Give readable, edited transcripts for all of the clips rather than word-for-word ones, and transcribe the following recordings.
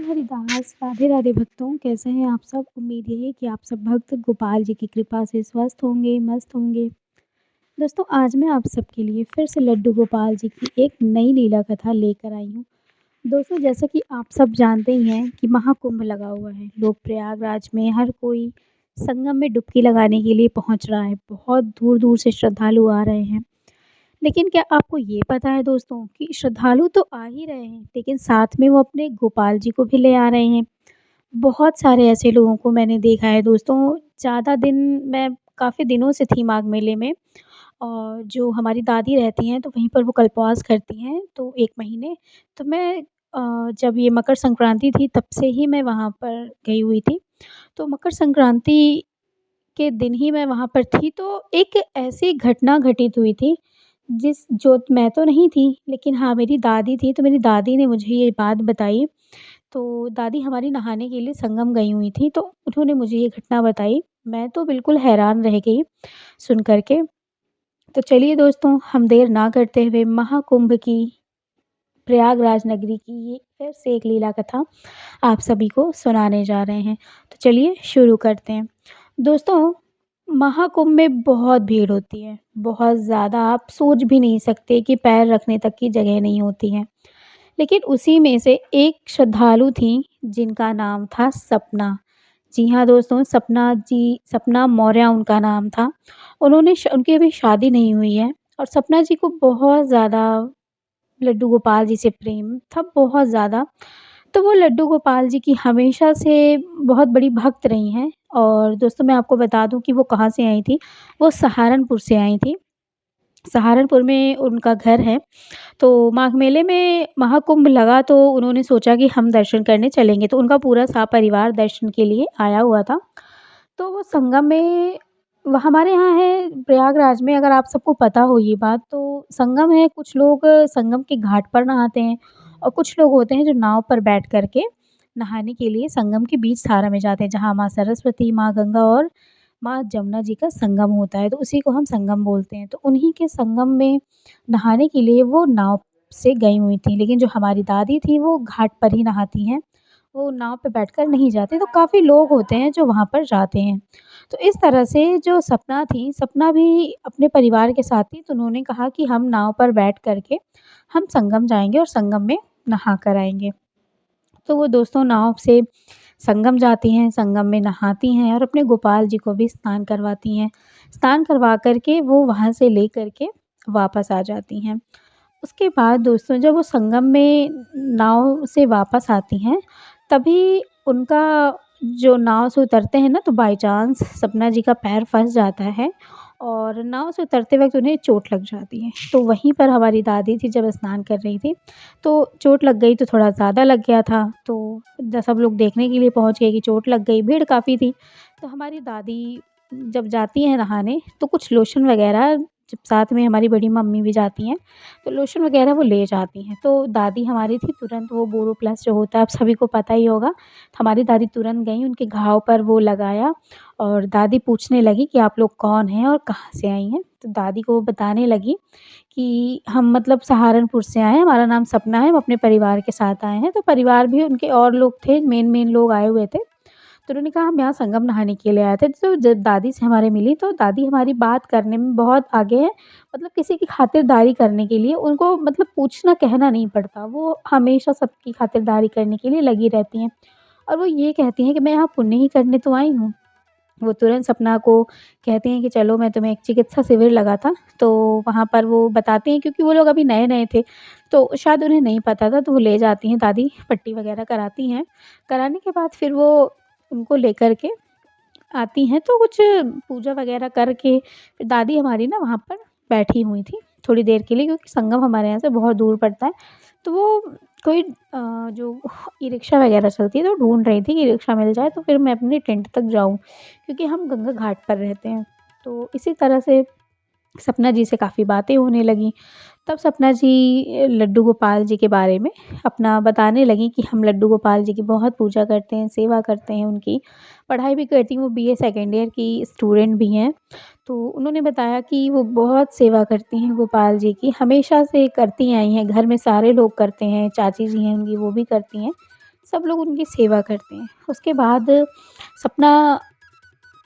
हरिदास, राधे राधे भक्तों, कैसे हैं आप सब? उम्मीद यही है कि आप सब भक्त गोपाल जी की कृपा से स्वस्थ होंगे, मस्त होंगे। दोस्तों, आज मैं आप सबके लिए फिर से लड्डू गोपाल जी की एक नई लीला कथा लेकर आई हूँ। दोस्तों, जैसा कि आप सब जानते ही हैं कि महाकुंभ लगा हुआ है। लोग प्रयागराज में हर कोई संगम में डुबकी लगाने के लिए पहुँच रहा है। बहुत दूर-दूर से श्रद्धालु आ रहे हैं। लेकिन क्या आपको ये पता है दोस्तों कि श्रद्धालु तो आ ही रहे हैं, लेकिन साथ में वो अपने गोपाल जी को भी ले आ रहे हैं। बहुत सारे ऐसे लोगों को मैंने देखा है दोस्तों। ज़्यादा दिन मैं काफ़ी दिनों से थी माघ मेले में, और जो हमारी दादी रहती हैं तो वहीं पर वो कल्पवास करती हैं तो 1 महीने। तो मैं जब ये मकर संक्रांति थी तब से ही मैं वहाँ पर गई हुई थी। तो मकर संक्रांति के दिन ही मैं वहाँ पर थी, तो एक ऐसी घटना घटित हुई थी जिस जो मैं तो नहीं थी, लेकिन हाँ, मेरी दादी थी, तो मेरी दादी ने मुझे ये बात बताई। तो दादी हमारी नहाने के लिए संगम गई हुई थी, तो उन्होंने मुझे ये घटना बताई। मैं तो बिल्कुल हैरान रह गई सुन कर के। तो चलिए दोस्तों, हम देर ना करते हुए महाकुंभ की, प्रयागराज नगरी की ये फिर से एक लीला कथा आप सभी को सुनाने जा रहे हैं। तो चलिए शुरू करते हैं। दोस्तों, महाकुंभ में बहुत भीड़ होती है, बहुत ज़्यादा। आप सोच भी नहीं सकते कि पैर रखने तक की जगह नहीं होती है। लेकिन उसी में से एक श्रद्धालु थीं जिनका नाम था सपना। जी हाँ दोस्तों, सपना मौर्य उनका नाम था। उनकी अभी शादी नहीं हुई है, और सपना जी को बहुत ज़्यादा लड्डू गोपाल जी से प्रेम था, बहुत ज़्यादा। तो वो लड्डू गोपाल जी की हमेशा से बहुत बड़ी भक्त रही हैं। और दोस्तों, मैं आपको बता दूँ कि वो कहाँ से आई थी, वो सहारनपुर से आई थी। सहारनपुर में उनका घर है। तो माघ मेले में महाकुंभ लगा तो उन्होंने सोचा कि हम दर्शन करने चलेंगे, तो उनका पूरा परिवार दर्शन के लिए आया हुआ था। तो वो संगम में, वो हमारे यहाँ है प्रयागराज में, अगर आप सबको पता हो ये बात, तो संगम है। कुछ लोग संगम के घाट पर नहाते हैं, और कुछ लोग होते हैं जो नाव पर बैठ कर के नहाने के लिए संगम के बीच धारा में जाते हैं, जहाँ माँ सरस्वती, माँ गंगा और माँ जमुना जी का संगम होता है, तो उसी को हम संगम बोलते हैं। तो उन्हीं के संगम में नहाने के लिए वो नाव से गई हुई थीं, लेकिन जो हमारी दादी थी वो घाट पर ही नहाती हैं, वो नाव पे बैठकर नहीं जाती। तो काफ़ी लोग होते हैं जो वहाँ पर जाते हैं। तो इस तरह से जो सपना थी, सपना भी अपने परिवार के साथ थी, तो उन्होंने कहा कि हम नाव पर बैठ कर के हम संगम जाएँगे और संगम में नहा कर आएँगे। तो वो दोस्तों नाव से संगम जाती हैं, संगम में नहाती हैं और अपने गोपाल जी को भी स्नान करवाती हैं। स्नान करवा कर के वो वहाँ से ले कर के वापस आ जाती हैं। उसके बाद दोस्तों, जब वो संगम में नाव से वापस आती हैं, तभी उनका, जो नाव से उतरते हैं ना, तो बाय चांस सपना जी का पैर फँस जाता है, और नाव से उतरते वक़्त उन्हें चोट लग जाती है। तो वहीं पर हमारी दादी थी जब स्नान कर रही थी, तो चोट लग गई तो थोड़ा ज़्यादा लग गया था। तो सब लोग देखने के लिए पहुँच गए कि चोट लग गई, भीड़ काफ़ी थी। तो हमारी दादी जब जाती हैं नहाने, तो कुछ लोशन वग़ैरह, जब साथ में हमारी बड़ी मम्मी भी जाती हैं, तो लोशन वग़ैरह वो ले जाती हैं। तो दादी हमारी थी, तुरंत वो बोरोप्लस जो होता है आप सभी को पता ही होगा, तो हमारी दादी तुरंत गईं, उनके घाव पर वो लगाया, और दादी पूछने लगी कि आप लोग कौन हैं और कहाँ से आई हैं? तो दादी को वो बताने लगी कि हम मतलब सहारनपुर से आए हैं, हमारा नाम सपना है, हम अपने परिवार के साथ आए हैं। तो परिवार भी उनके और लोग थे, मेन लोग आए हुए थे। तो उन्होंने कहा हम यहाँ संगम नहाने के लिए आए थे। तो जब दादी से हमारे मिली, तो दादी हमारी बात करने में बहुत आगे हैं। मतलब किसी की खातिरदारी करने के लिए उनको मतलब पूछना कहना नहीं पड़ता, वो हमेशा सबकी खातिरदारी करने के लिए लगी रहती हैं। और वो ये कहती हैं कि मैं यहाँ पुण्य ही करने तो आई हूँ। वो तुरंत सपना को कहती हैं कि चलो, मैं तुम्हें एक चिकित्सा शिविर लगा था, तो वहाँ पर वो बताते हैं, क्योंकि वो लोग अभी नए-नए थे, तो शायद उन्हें नहीं पता था, तो वो ले जाती हैं दादी, पट्टी वग़ैरह कराती हैं। कराने के बाद फिर वो उनको लेकर के आती हैं, तो कुछ पूजा वग़ैरह करके फिर दादी हमारी ना वहाँ पर बैठी हुई थी थोड़ी देर के लिए, क्योंकि संगम हमारे यहाँ से बहुत दूर पड़ता है। तो वो कोई जो ई-रिक्शा वग़ैरह चलती है, तो ढूँढ रही थी कि रिक्शा मिल जाए तो फिर मैं अपने टेंट तक जाऊँ, क्योंकि हम गंगा घाट पर रहते हैं। तो इसी तरह से सपना जी से काफ़ी बातें होने लगीं। तब सपना जी लड्डू गोपाल जी के बारे में अपना बताने लगीं कि हम लड्डू गोपाल जी की बहुत पूजा करते हैं, सेवा करते हैं उनकी, पढ़ाई भी करती हैं, वो बीए सेकंड ईयर की स्टूडेंट भी हैं। तो उन्होंने बताया कि वो बहुत सेवा करती हैं गोपाल जी की, हमेशा से करती आई हैं, घर में सारे लोग करते हैं, चाची जी हैं उनकी वो भी करती हैं। सब लोग उनकी सेवा करते हैं। उसके बाद सपना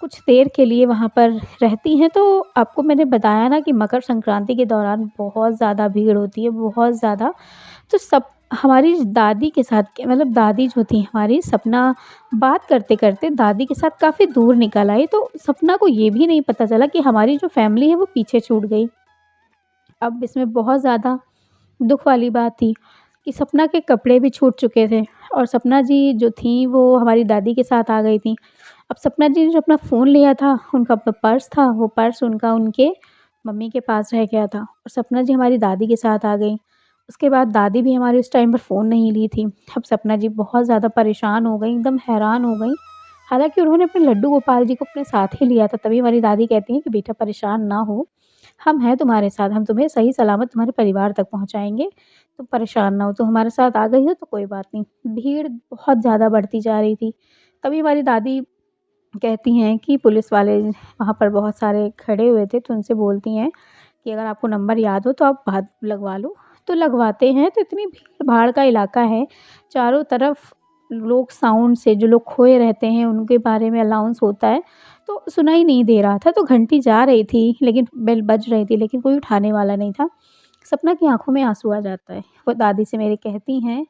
कुछ देर के लिए वहाँ पर रहती हैं, तो आपको मैंने बताया ना कि मकर संक्रांति के दौरान बहुत ज़्यादा भीड़ होती है, बहुत ज़्यादा। तो सब हमारी दादी के साथ क्या मतलब दादी जो थी हमारी, सपना बात करते-करते दादी के साथ काफ़ी दूर निकल आई, तो सपना को ये भी नहीं पता चला कि हमारी जो फ़ैमिली है वो पीछे छूट गई। अब इसमें बहुत ज़्यादा दुःख वाली बात थी कि सपना के कपड़े भी छूट चुके थे और सपना जी जो थीं वो हमारी दादी के साथ आ गई थीं। अब सपना जी ने जो अपना फ़ोन लिया था, उनका पर्स था, वो पर्स उनका उनके मम्मी के पास रह गया था और सपना जी हमारी दादी के साथ आ गईं। उसके बाद दादी भी हमारी उस टाइम पर फ़ोन नहीं ली थी। अब सपना जी बहुत ज़्यादा परेशान हो गईं, एकदम हैरान हो गईं। हालाँकि उन्होंने अपने लड्डू गोपाल जी को अपने साथ ही लिया था, तभी हमारी दादी कहती हैं कि बेटा परेशान ना हो, हम हैं तुम्हारे साथ, हम तुम्हें सही सलामत तुम्हारे परिवार तक पहुँचाएँगे, तुम परेशान ना हो। तुम हमारे साथ आ गई हो तो कोई बात नहीं। भीड़ बहुत ज़्यादा बढ़ती जा रही थी। तभी हमारी दादी कहती हैं कि पुलिस वाले वहाँ पर बहुत सारे खड़े हुए थे, तो उनसे बोलती हैं कि अगर आपको नंबर याद हो तो आप बात लगवा लो। तो लगवाते हैं, तो इतनी भीड़-भाड़ का इलाका है, चारों तरफ लोग साउंड से जो लोग खोए रहते हैं उनके बारे में अनाउंस होता है, तो सुनाई नहीं दे रहा था। तो घंटी जा रही थी, लेकिन बेल बज रही थी, लेकिन कोई उठाने वाला नहीं था। सपना की आँखों में आँसू आ जाता है। वो दादी से मेरी कहती हैं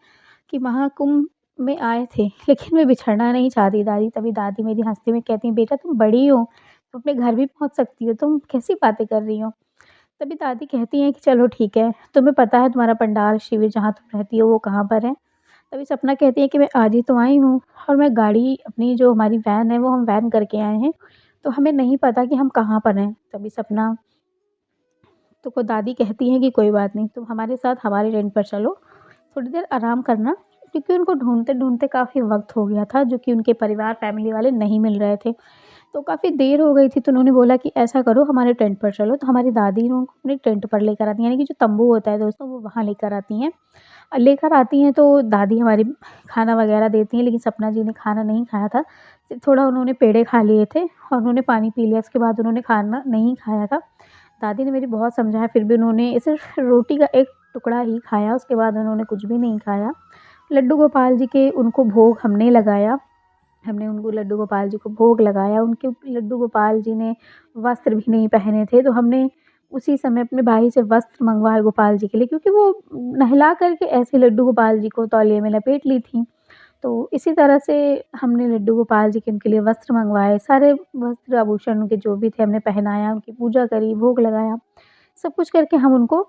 कि महाकुंभ में आए थे, लेकिन मैं बिछड़ना नहीं चाहती दादी। तभी दादी मेरी हँसते हुए कहती हैं, "बेटा तुम बड़ी हो, तुम अपने घर भी पहुँच सकती हो, तुम कैसी बातें कर रही हो?" तभी दादी कहती हैं कि चलो ठीक है, तुम्हें पता है तुम्हारा पंडाल शिविर जहाँ तुम रहती हो वो कहाँ पर है? तभी सपना कहती है कि मैं आज ही तो आई हूँ और मैं गाड़ी अपनी जो हमारी वैन है वो हम वैन करके आए हैं, तो हमें नहीं पता कि हम कहाँ पर हैं। तभी सपना तो को दादी कहती हैं कि कोई बात नहीं, तुम हमारे साथ हमारे रेंट पर चलो, थोड़ी देर आराम करना, क्योंकि उनको ढूँढते-ढूँढते काफ़ी वक़्त हो गया था, जो कि उनके परिवार फैमिली वाले नहीं मिल रहे थे। तो काफ़ी देर हो गई थी, तो उन्होंने बोला कि ऐसा करो हमारे टेंट पर चलो, तो हमारी दादी ने उनको अपने टेंट पर लेकर आती हैं, यानी कि जो तंबू होता है दोस्तों वो वहाँ लेकर आती हैं। लेकर आती हैं तो दादी हमारी खाना वग़ैरह देती हैं, लेकिन सपना जी ने खाना नहीं खाया था। सिर्फ़ थोड़ा उन्होंने पेड़े खा लिए थे और उन्होंने पानी पी लिया, उसके बाद उन्होंने खाना नहीं खाया था। दादी ने मेरी बहुत समझाया, फिर भी उन्होंने सिर्फ़ रोटी का एक टुकड़ा ही खाया, उसके बाद उन्होंने कुछ भी नहीं खाया। लड्डू गोपाल जी के उनको भोग हमने लगाया। हमने उनको लड्डू गोपाल जी को भोग लगाया, उनके लड्डू गोपाल जी ने वस्त्र भी नहीं पहने थे, तो हमने उसी समय अपने भाई से वस्त्र मँगवाए गोपाल जी के लिए, क्योंकि वो नहला कर के ऐसे लड्डू गोपाल जी को तौलिए में लपेट ली थीं। तो इसी तरह से हमने लड्डू गोपाल जी के उनके लिए वस्त्र मँगवाए, सारे वस्त्र आभूषण उनके जो भी थे हमने पहनाया, उनकी पूजा करी, भोग लगाया। सब कुछ करके हम उनको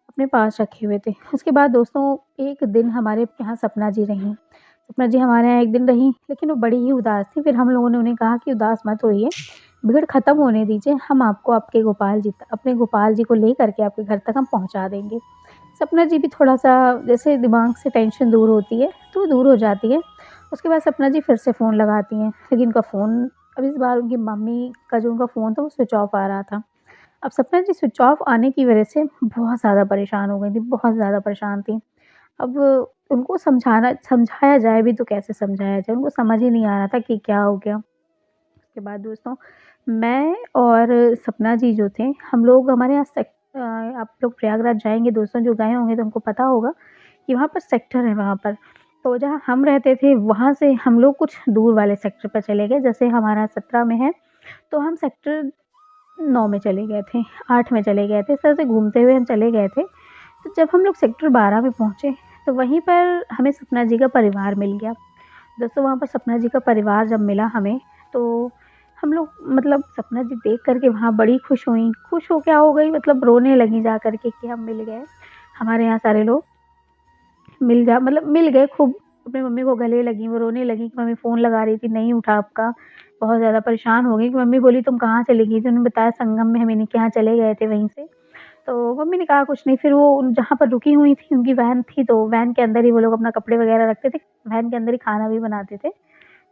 अपने पास रखे हुए थे। उसके बाद दोस्तों एक दिन हमारे यहाँ सपना जी रहीं। सपना जी हमारे यहाँ एक दिन रहीं, लेकिन वो बड़ी ही उदास थीं। फिर हम लोगों ने उन्हें कहा कि उदास मत होइए, भीड़ खत्म होने दीजिए, हम आपको आपके गोपाल जी त अपने गोपाल जी को लेकर के आपके घर तक हम पहुँचा देंगे। सपना जी भी थोड़ा-सा जैसे दिमाग से टेंशन दूर होती है, तो दूर हो जाती है। उसके बाद सपना जी फिर से फ़ोन लगाती हैं, लेकिन उनका फ़ोन अब इस बार उनकी मम्मी का जो उनका फ़ोन था वो स्विच ऑफ आ रहा था। अब सपना जी स्विच ऑफ आने की वजह से बहुत ज़्यादा परेशान हो गई थीं, बहुत ज़्यादा परेशान थीं। अब उनको समझाया जाए भी तो कैसे समझाया जाए? उनको समझ ही नहीं आ रहा था कि क्या हो गया? उसके बाद दोस्तों मैं और सपना जी जो थे, हम लोग हमारे यहाँ आप लोग प्रयागराज जाएँगे दोस्तों, जो गए होंगे तो उनको पता होगा कि वहाँ पर सेक्टर है वहाँ पर। तो जहाँ हम रहते थे वहाँ से हम लोग कुछ दूर वाले सेक्टर पर चले गए, जैसे हमारा 17 में है, तो हम सेक्टर 9 में चले गए थे, 8 में चले गए थे, इस तरह से घूमते हुए हम चले गए थे। तो जब हम लोग सेक्टर 12 में पहुँचे, तो वहीं पर हमें सपना जी का परिवार मिल गया। दोस्तों वहाँ पर सपना जी का परिवार जब मिला हमें, तो हम लोग मतलब सपना जी देख कर के वहाँ बड़ी खुश हुईं। खुश हो क्या हो गई, मतलब रोने लगीं जा कर के कि हम मिल गए। हमारे यहाँ सारे लोग मिल गए खूब, अपनी मम्मी को गले लगीं, वो रोने लगीं कि मम्मी फ़ोन लगा रही थी, नहीं उठा आपका। बहुत ज़्यादा परेशान हो गई कि मम्मी बोली तुम कहाँ चली गई थी? उन्होंने बताया संगम में हम इन्हीं के यहाँ चले गए थे वहीं से। तो मम्मी ने कहा कुछ नहीं, फिर वो उन जहाँ पर रुकी हुई थी उनकी वैन थी, तो वैन के अंदर ही वो लोग अपना कपड़े वगैरह रखते थे, वैन के अंदर ही खाना भी बनाते थे।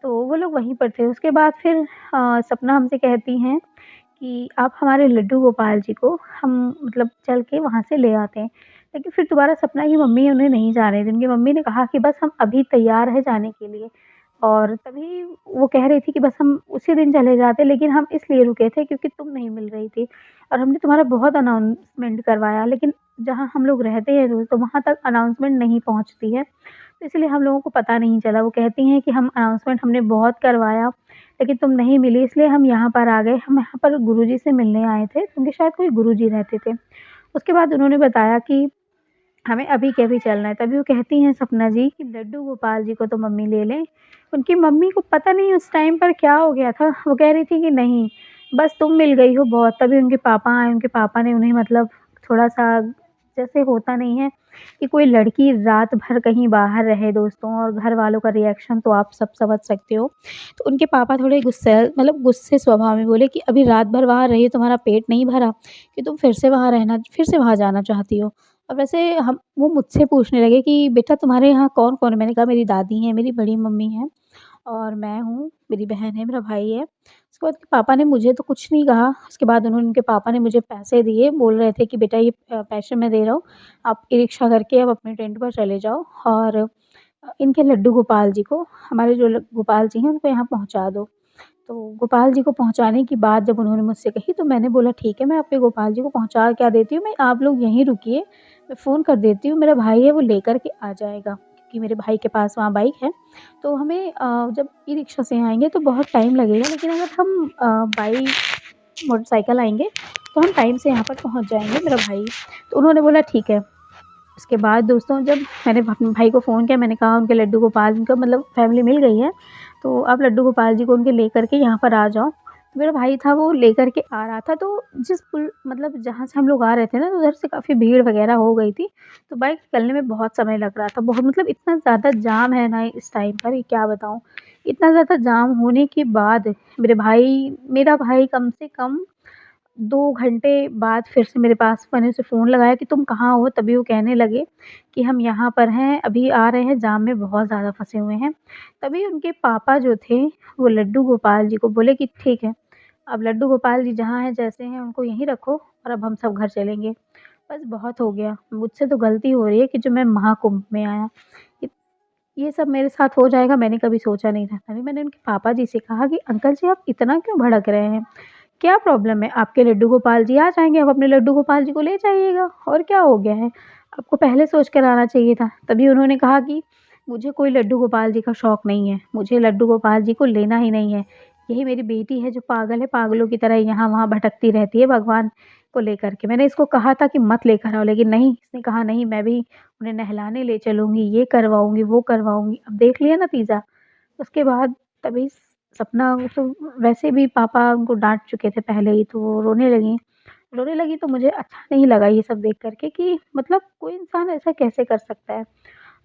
तो वो लोग वहीं पर थे। उसके बाद फिर सपना हमसे कहती हैं कि आप हमारे लड्डू गोपाल जी को हम मतलब चल के वहाँ से ले आते हैं। लेकिन फिर दोबारा सपना की मम्मी उन्हें नहीं जाने दी। उनकी मम्मी ने कहा कि बस हम अभी तैयार हैं जाने के लिए। और तभी वो कह रही थी कि बस हम उसी दिन चले जाते, लेकिन हम इसलिए रुके थे क्योंकि तुम नहीं मिल रही थी और हमने तुम्हारा बहुत अनाउंसमेंट करवाया, लेकिन जहाँ हम लोग रहते हैं रोज़, तो वहाँ तक अनाउंसमेंट नहीं पहुँचती है। तो इसलिए हम लोगों को पता नहीं चला। वो कहती हैं कि हम अनाउंसमेंट हमने बहुत करवाया, लेकिन तुम नहीं मिली, इसलिए हम यहाँ पर आ गए। हम यहाँ पर गुरुजी से मिलने आए थे, उनके शायद कोई गुरुजी रहते थे। उसके बाद उन्होंने बताया कि हमें अभी के अभी चलना है। तभी वो कहती हैं सपना जी कि लड्डू गोपाल जी को तो मम्मी ले लें। उनकी मम्मी को पता नहीं उस टाइम पर क्या हो गया था, वो कह रही थी कि नहीं, बस तुम मिल गई हो बहुत। तभी उनके पापा आए, उनके पापा ने उन्हें मतलब थोड़ा-सा, जैसे होता नहीं है कि कोई लड़की रात भर कहीं बाहर रहे दोस्तों, और घर वालों का रिएक्शन तो आप सब समझ सकते हो। तो उनके पापा थोड़े गुस्से स्वभाव में बोले कि अभी रात भर वहाँ रही हो, तुम्हारा पेट नहीं भरा कि तुम फिर से वहाँ जाना चाहती हो? और वैसे हम वो मुझसे पूछने लगे कि बेटा तुम्हारे यहाँ कौन-कौन है? मैंने कहा मेरी दादी हैं, मेरी बड़ी मम्मी हैं और मैं हूँ, मेरी बहन है, मेरा भाई है। उसके बाद पापा ने मुझे तो कुछ नहीं कहा। उसके बाद उनके पापा ने मुझे पैसे दिए, बोल रहे थे कि बेटा ये पैसे मैं दे रहा हूँ, आप ई-रिक्शा करके अब अपने टेंट पर चले जाओ और इनके लड्डू गोपाल जी को, हमारे जो गोपाल जी हैं उनको यहाँ पहुँचा दो। तो गोपाल जी को पहुँचाने की बात जब उन्होंने मुझसे कही, तो मैंने बोला ठीक है, मैं आपके गोपाल जी को पहुँचा क्या देती हूँ, मैं आप लोग यहीं रुकिए, मैं फ़ोन कर देती हूँ, मेरा भाई है वो लेकर के आ जाएगा। क्योंकि मेरे भाई के पास वहाँ बाइक है, तो हमें जब ई-रिक्शा से आएँगे तो बहुत टाइम लगेगा, लेकिन अगर हम बाई मोटरसाइकिल आएँगे, तो हम टाइम से यहाँ पर पहुँच जाएँगे, मेरा भाई। तो उन्होंने बोला ठीक है। उसके बाद दोस्तों जब मैंने अपने भाई को फ़ोन किया, मैंने कहा उनके लड्डू गोपाल उनका मतलब फ़ैमिली मिल गई है, तो आप लड्डू गोपाल जी को उनके लेकर के यहाँ पर आ जाओ। तो मेरा भाई था वो लेकर के आ रहा था, तो जिस पुल मतलब जहाँ से हम लोग आ रहे थे ना, तो उधर से काफ़ी भीड़ वग़ैरह हो गई थी, तो बाइक निकलने में बहुत समय लग रहा था। बहुत मतलब इतना ज़्यादा जाम है ना इस टाइम पर, ये क्या बताऊँ। इतना ज़्यादा जाम होने के बाद मेरा भाई कम से कम 2 घंटे बाद फिर से मेरे पास, मैंने उसे फ़ोन लगाया कि तुम कहाँ हो? तभी वो कहने लगे कि हम यहाँ पर हैं, अभी आ रहे हैं, जाम में बहुत ज़्यादा फँसे हुए हैं। तभी उनके पापा जो थे, वो लड्डू गोपाल जी को बोले कि ठीक है, अब लड्डू गोपाल जी जहाँ हैं, जैसे हैं, उनको यहीं रखो और अब हम सब घर चलेंगे। बस बहुत हो गया, मुझसे तो गलती हो रही है कि जो मैं महाकुंभ में आया। इत ये सब मेरे साथ हो जाएगा मैंने कभी सोचा नहीं था। तभी मैंने उनके पापा जी से कहा कि अंकल जी आप इतना क्यों भड़क रहे हैं? क्या प्रॉब्लम है? आपके लड्डू गोपाल जी आ जाएँगे, आप अपने लड्डू गोपाल जी को ले जाइएगा और क्या हो गया है? आपको पहले सोच कर आना चाहिए था। तभी उन्होंने कहा कि मुझे कोई लड्डू गोपाल जी का शौक नहीं है, मुझे लड्डू गोपाल जी को लेना ही नहीं है। यही मेरी बेटी है जो पागल है, पागलों की तरह यहाँ-वहाँ भटकती रहती है भगवान को लेकर के। मैंने इसको कहा था कि मत लेकर आओ, लेकिन नहीं, इसने कहा नहीं मैं भी उन्हें नहलाने ले चलूँगी, ये करवाऊँगी, वो करवाऊँगी। अब देख लिया नतीजा। उसके बाद तभी सपना तो वैसे भी पापा उनको डाँट चुके थे पहले ही, तो वो रोने लगीं। रोने लगी तो मुझे अच्छा नहीं लगा ये सब देख कर के कि मतलब कोई इंसान ऐसा कैसे कर सकता है।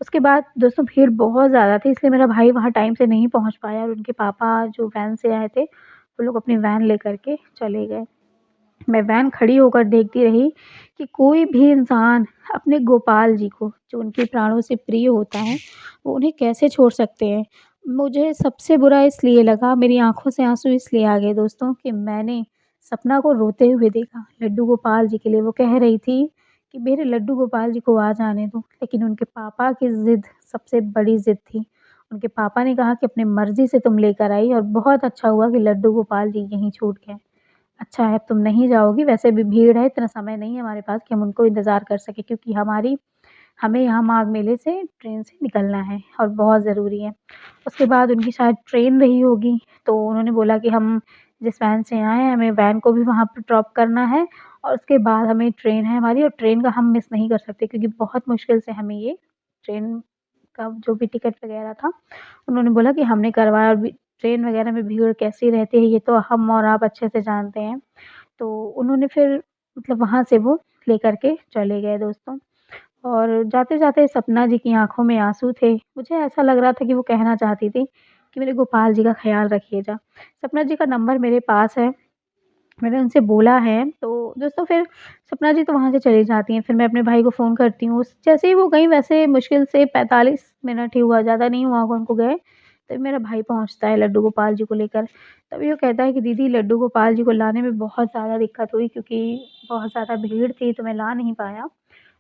उसके बाद दोस्तों भीड़ बहुत ज़्यादा थी, इसलिए मेरा भाई वहाँ टाइम से नहीं पहुँच पाया और उनके पापा जो वैन से आए थे, वो लोग अपनी वैन लेकर के चले गए। मैं वैन खड़ी होकर देखती रही कि कोई भी इंसान अपने गोपाल जी को, जो उनके प्राणों से प्रिय होता है, वो उन्हें कैसे छोड़ सकते हैं। मुझे सबसे बुरा इसलिए लगा, मेरी आँखों से आँसू इसलिए आ गए दोस्तों कि मैंने सपना को रोते हुए देखा, लड्डू गोपाल जी के लिए। वो कह रही थी कि मेरे लड्डू गोपाल जी को आ जाने दो, लेकिन उनके पापा की ज़िद सबसे बड़ी ज़िद थी। उनके पापा ने कहा कि अपनी मर्ज़ी से तुम लेकर आई और बहुत अच्छा हुआ कि लड्डू गोपाल जी यहीं छूट गए। अच्छा है, अब तुम नहीं जाओगी, वैसे भी भीड़ है, इतना समय नहीं है हमारे पास कि हम उनको इंतज़ार कर सकें, क्योंकि हमें यहाँ माघ मेले से ट्रेन से निकलना है और बहुत ज़रूरी है। उसके बाद उनकी शायद ट्रेन रही होगी, तो उन्होंने बोला कि हम जिस वैन से आए हैं, हमें वैन को भी वहाँ पे ड्रॉप करना है और उसके बाद हमें ट्रेन है हमारी, और ट्रेन का हम मिस नहीं कर सकते, क्योंकि बहुत मुश्किल से हमें ये ट्रेन का जो भी टिकट वग़ैरह था, उन्होंने बोला कि हमने करवाया, और भी ट्रेन वग़ैरह में भीड़ कैसी रहती है, ये तो हम और आप अच्छे से जानते हैं। तो उन्होंने फिर मतलब वहाँ से वो लेकर के चले गए दोस्तों। और जाते-जाते सपना जी की आँखों में आँसू थे। मुझे ऐसा लग रहा था कि वो कहना चाहती थी कि मेरे गोपाल जी का ख़्याल रखिएगा। सपना जी का नंबर मेरे पास है, मैंने उनसे बोला है। तो दोस्तों फिर सपना जी तो वहाँ से चली जाती हैं, फिर मैं अपने भाई को फ़ोन करती हूँ। जैसे ही वो गईं, वैसे मुश्किल से 45 मिनट ही हुआ, ज़्यादा नहीं हुआ होगा उनको गए, तभी मेरा भाई पहुँचता है लड्डू गोपाल जी को लेकर। तभी वो कहता है कि दीदी लड्डू गोपाल जी को लाने में बहुत ज़्यादा दिक्कत हुई, क्योंकि बहुत ज़्यादा भीड़ थी तो मैं ला नहीं पाया।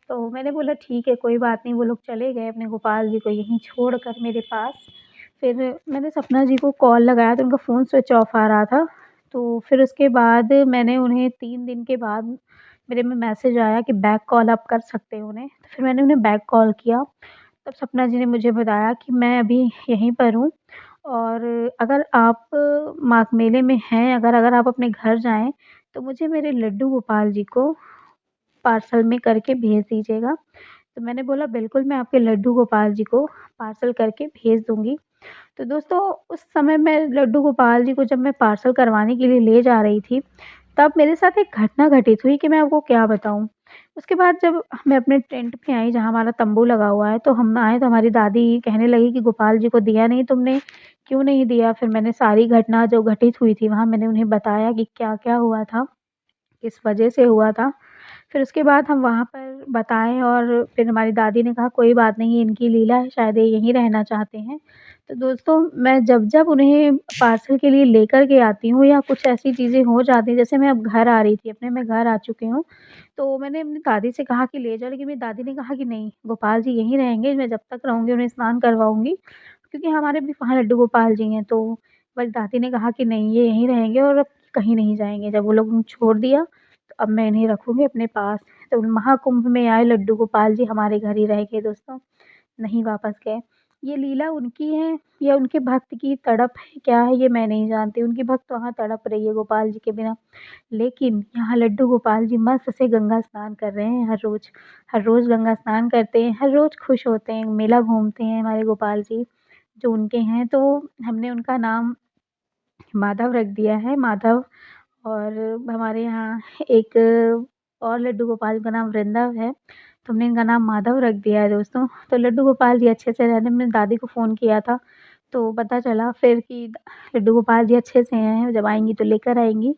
तो मैंने बोला ठीक है, कोई बात नहीं, वो लोग चले गए अपने गोपाल जी को यहीं छोड़कर मेरे पास। फिर मैंने सपना जी को कॉल लगाया तो उनका फ़ोन स्विच ऑफ आ रहा था। तो फिर उसके बाद मैंने उन्हें 3 दिन के बाद मेरे में मैसेज आया कि बैक कॉल आप कर सकते हो उन्हें। तो फिर मैंने उन्हें बैक कॉल किया। तब सपना जी ने मुझे बताया कि मैं अभी यहीं पर हूँ और अगर आप माघ मेले में हैं, अगर अगर आप अपने घर जाएँ, तो मुझे मेरे लड्डू गोपाल जी को पार्सल में करके भेज दीजिएगा। तो मैंने बोला बिल्कुल मैं आपके लड्डू गोपाल जी को पार्सल करके भेज दूँगी। तो दोस्तों उस समय मैं लड्डू गोपाल जी को जब मैं पार्सल करवाने के लिए ले जा रही थी, तब मेरे साथ एक घटना घटित हुई कि मैं आपको क्या बताऊँ। उसके बाद जब मैं अपने टेंट पे आई जहाँ हमारा तंबू लगा हुआ है, तो हम आए तो हमारी दादी कहने लगी कि गोपाल जी को दिया नहीं तुमने, क्यों नहीं दिया? फिर मैंने सारी घटना जो घटित हुई थी वहाँ मैंने उन्हें बताया कि क्या-क्या हुआ था, किस वजह से हुआ था। फिर उसके बाद हम वहाँ पर बताएँ और फिर हमारी दादी ने कहा कोई बात नहीं, इनकी लीला है, शायद ये यहीं रहना चाहते हैं। तो दोस्तों मैं जब-जब उन्हें पार्सल के लिए लेकर के आती हूँ या कुछ ऐसी चीज़ें हो जाती हैं, जैसे मैं अब घर आ रही थी अपने, मैं घर आ चुकी हूँ, तो मैंने अपनी दादी से कहा कि ले जाओ, लेकिन मेरी दादी ने कहा कि नहीं, गोपाल जी यहीं रहेंगे, मैं जब तक रहूँगी उन्हें स्नान करवाऊँगी, क्योंकि हमारे भी वहाँ लड्डू गोपाल जी हैं। तो मेरी दादी ने कहा कि नहीं, ये यहीं रहेंगे और अब कहीं नहीं जाएँगे। जब वो लोग ने छोड़ दिया, तो अब मैं इन्हें रखूँगी अपने पास। तो महाकुंभ में आए लड्डू गोपाल जी हमारे घर ही रह गए दोस्तों, नहीं वापस गए। ये लीला उनकी है या उनके भक्त की तड़प है, क्या है ये मैं नहीं जानती। उनकी भक्त वहाँ तड़प रही है गोपाल जी के बिना। लेकिन यहाँ लड्डू गोपाल जी मस्त से गंगा स्नान कर रहे हैं हर रोज़। हर रोज़ गंगा स्नान करते हैं, हर रोज़ खुश होते हैं, मेला घूमते हैं हमारे गोपाल जी, जो उनके हैं। तो हमने उनका नाम माधव रख दिया है, माधव। और हमारे यहाँ एक और लड्डू गोपाल का नाम वृंदाव है, तो हमने इनका नाम माधव रख दिया है दोस्तों। तो लड्डू गोपाल जी अच्छे से रहते हैं, मैंने दादी को फ़ोन किया था, तो पता चला फिर कि लड्डू गोपाल जी अच्छे से हैं, जब आएँगी तो लेकर आएँगी।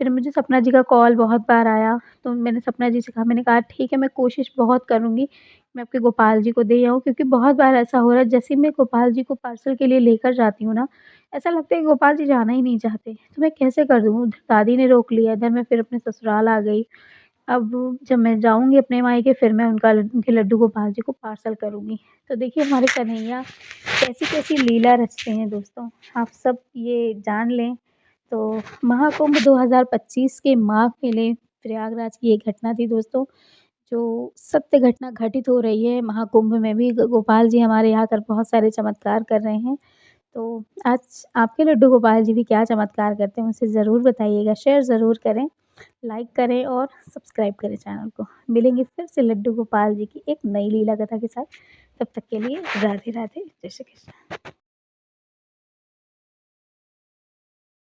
फिर मुझे सपना जी का कॉल बहुत बार आया, तो मैंने सपना जी से कहा, मैंने कहा ठीक है मैं कोशिश बहुत करूँगी, मैं आपके गोपाल जी को दे आऊँ, क्योंकि बहुत बार ऐसा हो रहा है जैसे ही मैं गोपाल जी को पार्सल के लिए लेकर जाती हूँ ना, ऐसा लगता है कि गोपाल जी जाना ही नहीं चाहते, तो मैं कैसे कर दूँ? उधर दादी ने रोक लिया, इधर मैं फिर अपने ससुराल आ गई। अब जब मैं जाऊँगी अपने मायके फिर मैं उनके लड्डू गोपाल जी को पार्सल करूँगी। तो देखिए हमारे कन्हैया कैसी-कैसी लीला रचते हैं दोस्तों, आप सब ये जान लें। तो महाकुंभ 2025 के माघ मेले प्रयागराज की एक घटना थी दोस्तों, जो सत्य घटना घटित हो रही है। महाकुंभ में भी गोपाल जी हमारे यहाँ आकर बहुत सारे चमत्कार कर रहे हैं। तो आज आपके लड्डू गोपाल जी भी क्या चमत्कार करते हैं मुझसे ज़रूर बताइएगा, शेयर ज़रूर करें, लाइक करें और सब्सक्राइब करें चैनल को। मिलेंगे फिर से लड्डू गोपाल जी की एक नई लीला कथा के साथ, तब तक के लिए राधे राधे, जय श्री कृष्ण।